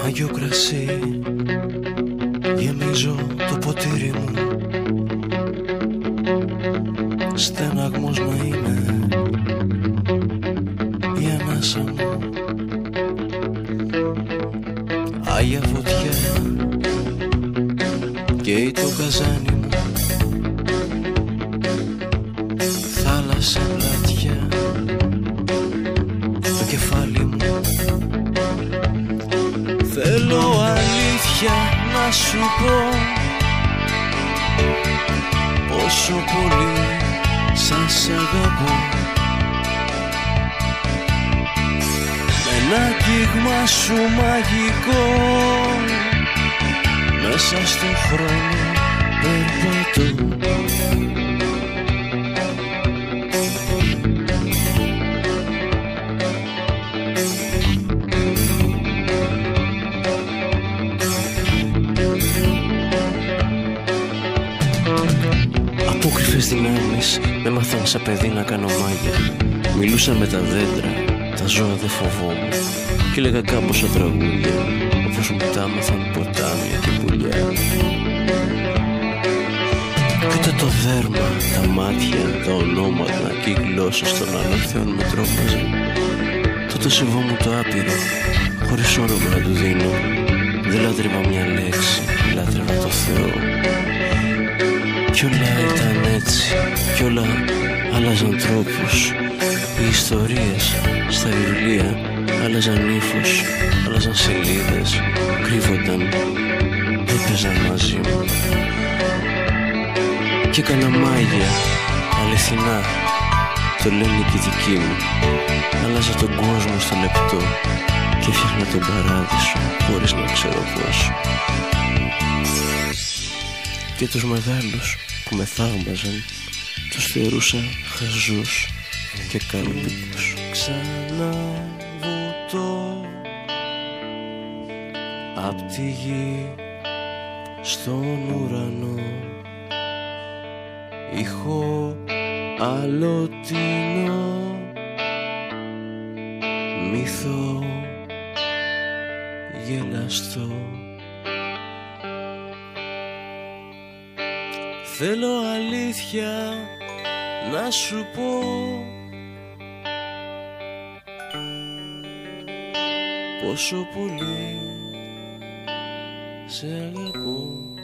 Άγιο κρασί, γεμίζω το ποτήρι μου. Στεναγμός να είναι η ανάσα μου. Άγια φωτιά καίει το καζάνι μου. Θάλασσα πλατιά το κεφάλι μου. Θέλω αλήθεια να σου πω πόσο πολύ σας αγαπώ. Με ένα κύγμα σου μαγικό μέσα στον χρόνο περπατώ. Απόκρυφες δυνάμεις με μάθαν σαν παιδί να κάνω μάγια. Μιλούσα με τα δέντρα, τα ζώα δεν φοβόμουν. Κι έλεγα κάμποσα τραγούδια, όπως μου τα άμαθαν ποτάμια και πουλιά. Κι ούτε το δέρμα, τα μάτια, τα ονόματα και οι γλώσσες των άλλων θεών με τρόμαζαν. Τότε σεβόμουν το άπειρο, χωρίς όνομα να του δίνω. Δεν λάτρευα μια λέξη, λάτρευα το Θεό. Κι όλα ήταν έτσι, κι όλα άλλαζαν τρόπους. Οι ιστορίες στα βιβλία άλλαζαν ύφος, άλλαζαν σελίδες, κρύβονταν, έπαιζαν μαζί μου. Κι έκανα μάγια, αληθινά, το λένε και οι δικοί μου. Άλλαζα τον κόσμο στο λεπτό και φτιάχνα τον παράδεισο χωρίς να ξέρω πώς. Και τους μεγάλους που με θαύμαζαν τους θεωρούσα χαζούς και καρπίκους. Ξανά βουτώ απ' τη γη στον ουρανό. Ήχο αλλοτινό, μύθο γελαστό. Θέλω αλήθεια να σου πω πόσο πολύ σε αγαπώ.